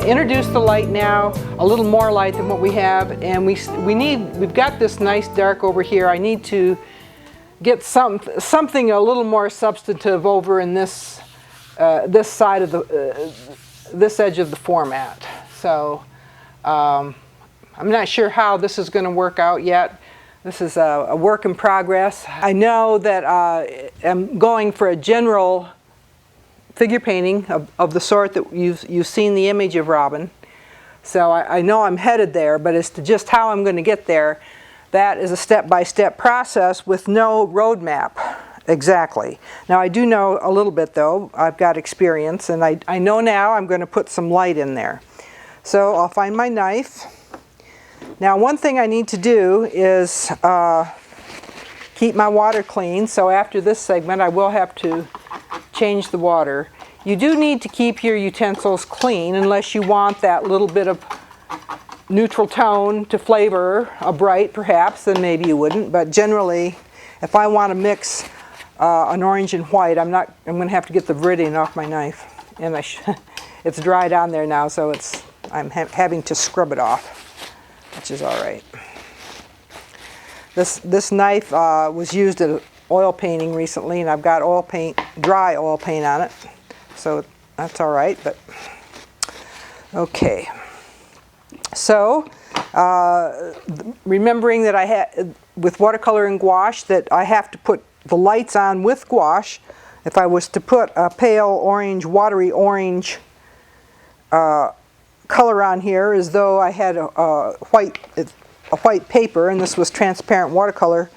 introduce the light now, a little more light than what we have, and we've got this nice dark over here. I need to get something a little more substantive over in this this side of the this edge of the format. So I'm not sure how this is going to work out yet. This is a work in progress. I know that I'm going for a general figure painting of the sort that you've seen the image of Robin. So I know I'm headed there, but as to just how I'm going to get there, that is a step-by-step process with no roadmap exactly. Now I do know a little bit though. I've got experience, and I know now I'm going to put some light in there. So I'll find my knife. Now one thing I need to do is keep my water clean, so after this segment I will have to change the water. You do need to keep your utensils clean unless you want that little bit of neutral tone to flavor a bright, perhaps, then maybe you wouldn't. But generally, if I want to mix an orange and white, I'm going to have to get the Viridian off my knife, and it's dried on there now, so I'm having to scrub it off, which is all right. This knife was used at oil painting recently, and I've got oil paint, dry oil paint on it, so that's all right. But okay, so remembering that I had with watercolor and gouache that I have to put the lights on with gouache. If I was to put a pale orange, watery orange color on here, as though I had a white paper and this was transparent watercolor,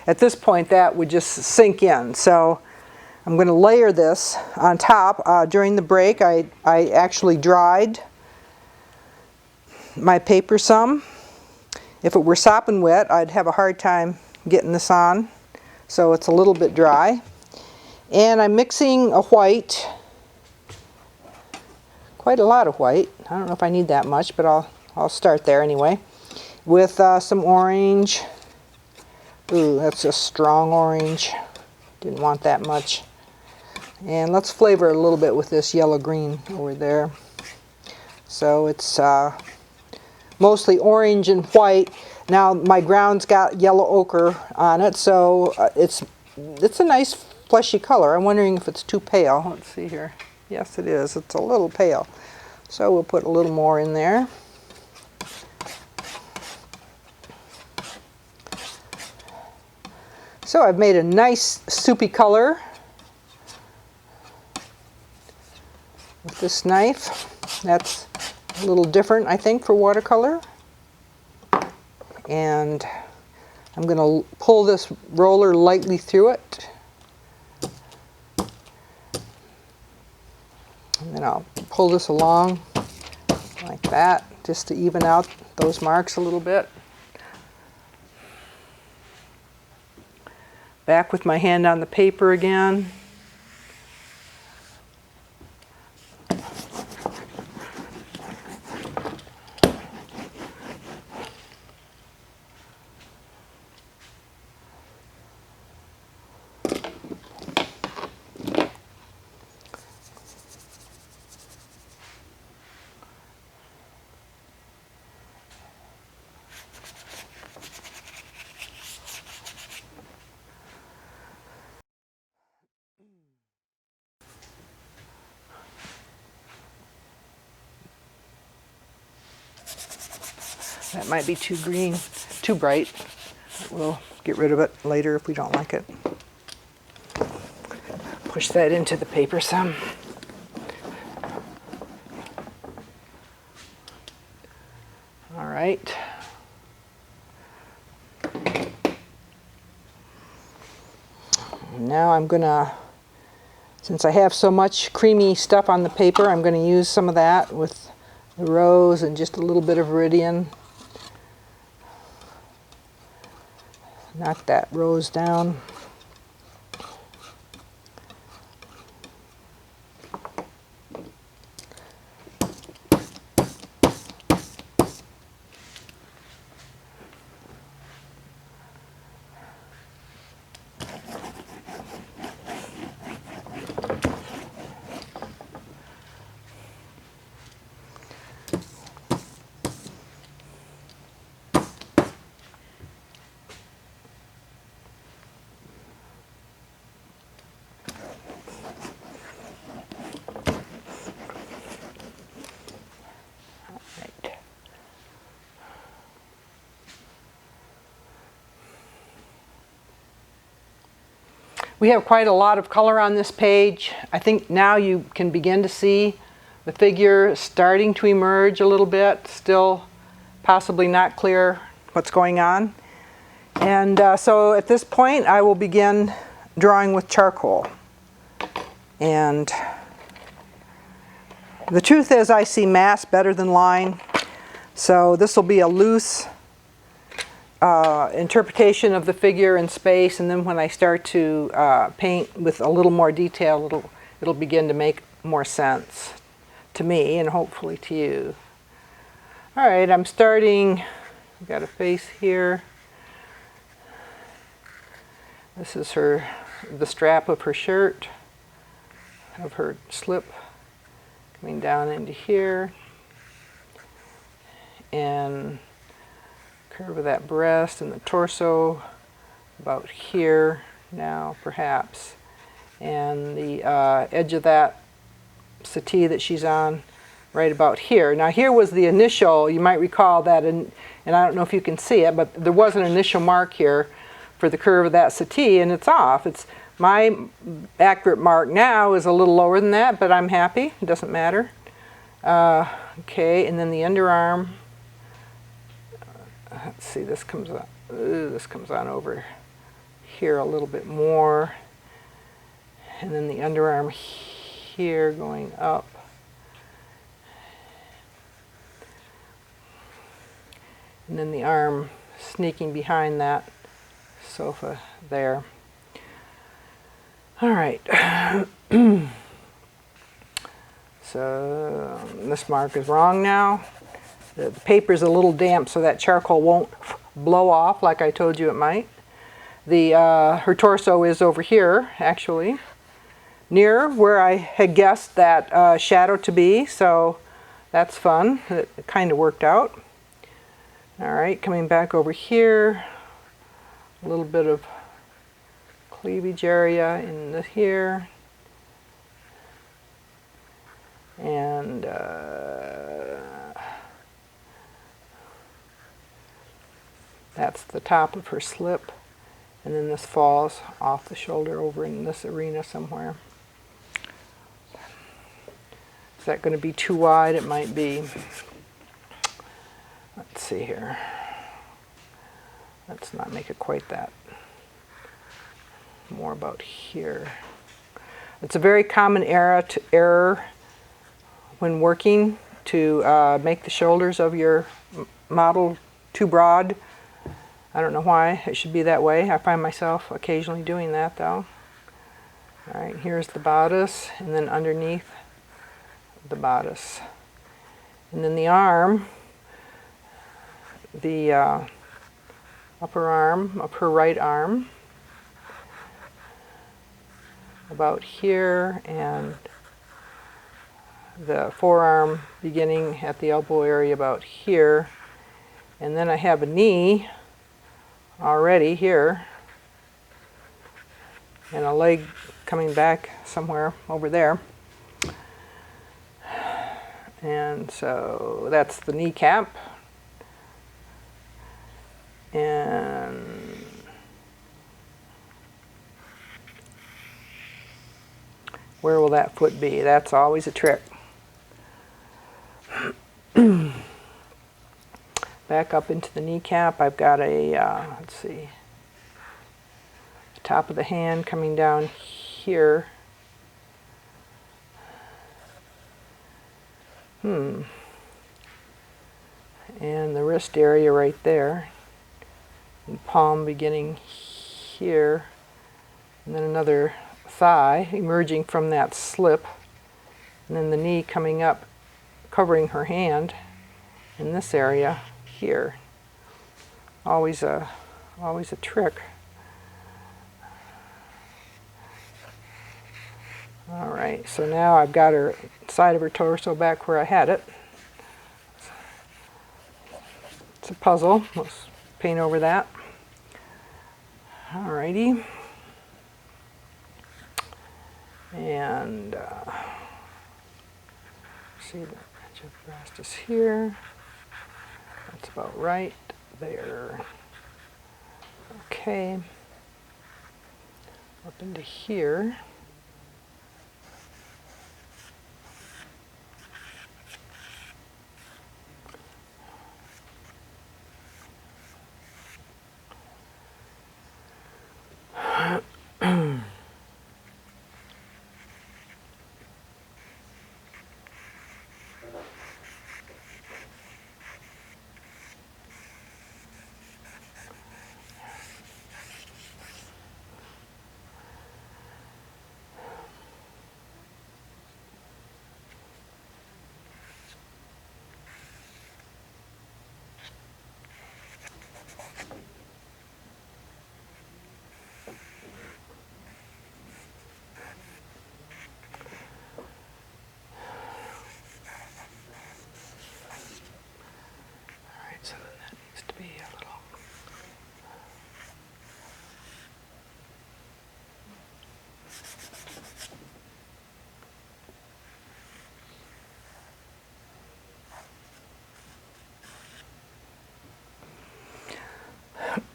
at this point that would just sink in. So I'm going to layer this on top. During the break I actually dried my paper some. If it were sopping wet, I'd have a hard time getting this on, so it's a little bit dry. And I'm mixing a white, quite a lot of white. I don't know if I need that much, but I'll start there anyway, with some orange. Ooh, that's a strong orange. Didn't want that much. And let's flavor it a little bit with this yellow-green over there. So it's mostly orange and white. Now my ground's got yellow ochre on it, so it's a nice fleshy color. I'm wondering if it's too pale. Let's see here. Yes, it is. It's a little pale. So we'll put a little more in there. So I've made a nice soupy color with this knife. That's a little different, I think, for watercolor. And I'm going to pull this roller lightly through it. And then I'll pull this along like that, just to even out those marks a little bit. Back with my hand on the paper again. That might be too green, too bright. We'll get rid of it later if we don't like it. Push that into the paper some. All right. Now I'm gonna, since I have so much creamy stuff on the paper, I'm gonna use some of that with the rose and just a little bit of Viridian. Knock that rose down. We have quite a lot of color on this page. I think now you can begin to see the figure starting to emerge a little bit, still possibly not clear what's going on. And so at this point I will begin drawing with charcoal. And the truth is I see mass better than line, so this will be a loose interpretation of the figure in space, and then when I start to paint with a little more detail, it'll begin to make more sense to me and hopefully to you. All right, I'm starting, I've got a face here. This is the strap of her shirt, of her slip coming down into here, and curve of that breast and the torso about here now perhaps, and the edge of that settee that she's on right about here. Now here was the initial, you might recall that, and I don't know if you can see it, but there was an initial mark here for the curve of that settee, and it's off. It's my accurate mark now is a little lower than that, but I'm happy, it doesn't matter. Okay, and then the underarm, let's see, this comes on over here a little bit more, and then the underarm here going up, and then the arm sneaking behind that sofa there. All right. So this mark is wrong now. The paper's a little damp, so that charcoal won't blow off like I told you it might. Her torso is over here, actually, near where I had guessed that shadow to be, so that's fun. It kind of worked out. All right, coming back over here, a little bit of cleavage area in here, and that's the top of her slip, and then this falls off the shoulder over in this arena somewhere. Is that going to be too wide? It might be. Let's see here. Let's not make it quite that. More about here. It's a very common error when working to make the shoulders of your model too broad. I don't know why it should be that way. I find myself occasionally doing that though. All right, here's the bodice, and then underneath the bodice. And then the arm, the upper arm of her right arm, about here, and the forearm beginning at the elbow area about here. And then I have a knee already here, and a leg coming back somewhere over there. And so that's the kneecap. And where will that foot be? That's always a trick. Back up into the kneecap, I've got a, let's see, the top of the hand coming down here. And the wrist area right there. And palm beginning here. And then another thigh emerging from that slip. And then the knee coming up, covering her hand in this area here. Always a trick. All right, so now I've got her side of her torso back where I had it. It's a puzzle. Let's paint over that. All righty. And see, the edge of the breast is here. That's about right there. Okay. up into here. So that needs to be a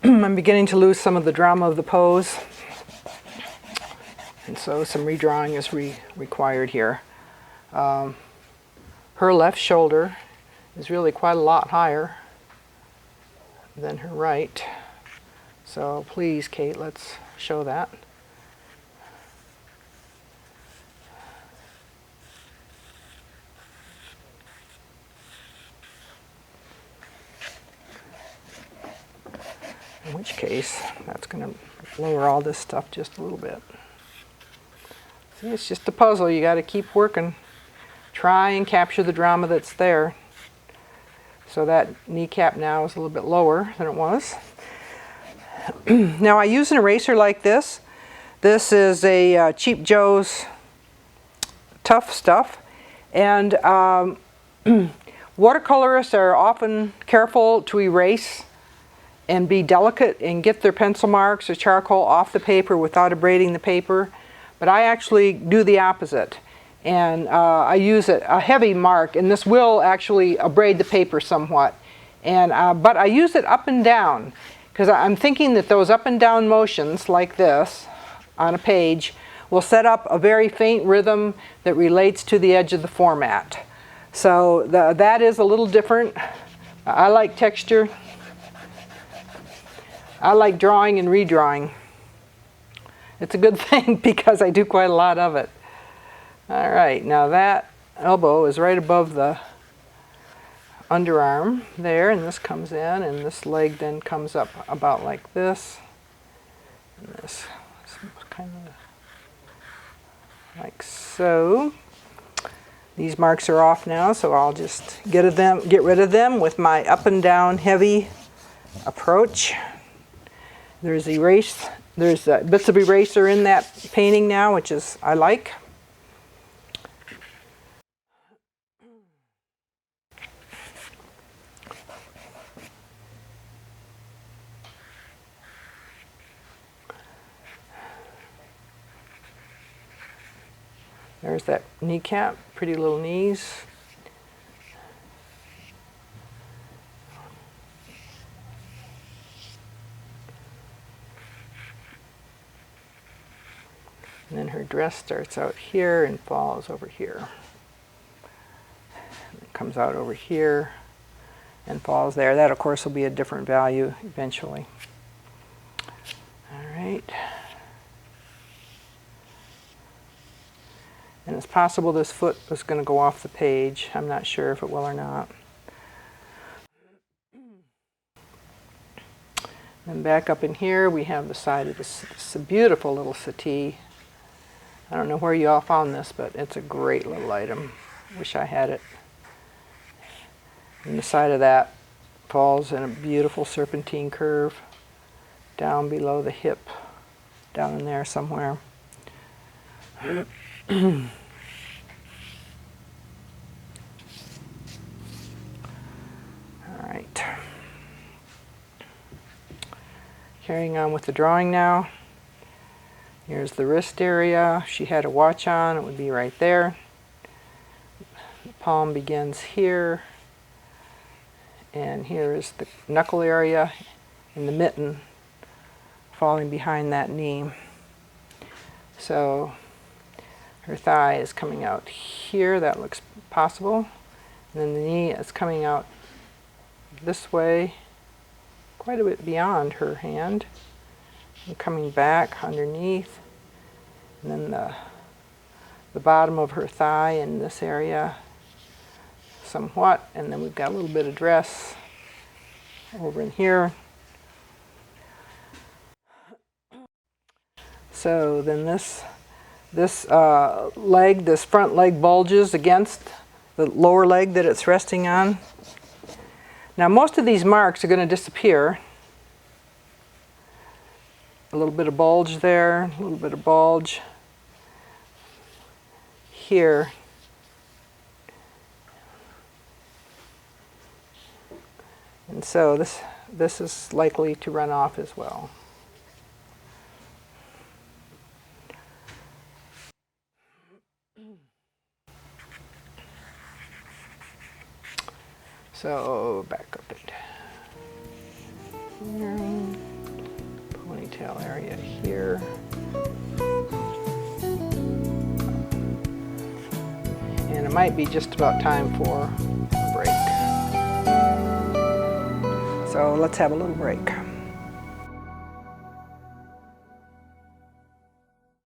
little. I'm beginning to lose some of the drama of the pose, and so some redrawing is required here. Her left shoulder is really quite a lot higher than her right. So please, Kate, let's show that. In which case, that's going to lower all this stuff just a little bit. See, it's just a puzzle. You got to keep working. Try and capture the drama that's there. So that kneecap now is a little bit lower than it was. Now I use an eraser like this. This is a Cheap Joe's Tough Stuff. And watercolorists are often careful to erase and be delicate and get their pencil marks or charcoal off the paper without abrading the paper. But I actually do the opposite. And I use a heavy mark, and this will actually abrade the paper somewhat. And but I use it up and down, because I'm thinking that those up and down motions, like this, on a page, will set up a very faint rhythm that relates to the edge of the format. So that is a little different. I like texture. I like drawing and redrawing. It's a good thing because I do quite a lot of it. All right, now that elbow is right above the underarm there, and this comes in, and this leg then comes up about like this. And this is kind of like so. These marks are off now, so I'll just get rid of them with my up and down heavy approach. There's bits of eraser in that painting now, which is I like. There's that kneecap, pretty little knees. And then her dress starts out here and falls over here. It comes out over here and falls there. That, of course, will be a different value eventually. All right. And it's possible this foot was going to go off the page. I'm not sure if it will or not. And back up in here, we have the side of this beautiful little settee. I don't know where you all found this, but it's a great little item. Wish I had it. And the side of that falls in a beautiful serpentine curve down below the hip, down in there somewhere. All right. Carrying on with the drawing now. Here's the wrist area. If she had a watch on, it would be right there. The palm begins here. And here is the knuckle area and the mitten falling behind that knee. So her thigh is coming out here, that looks possible. And then the knee is coming out this way, quite a bit beyond her hand. And coming back underneath. And then the bottom of her thigh in this area somewhat. And then we've got a little bit of dress over in here. So then this leg, this front leg bulges against the lower leg that it's resting on. Now most of these marks are going to disappear. A little bit of bulge there, a little bit of bulge here. And so this is likely to run off as well. So back up it. Here. Ponytail area here. And it might be just about time for a break. So let's have a little break.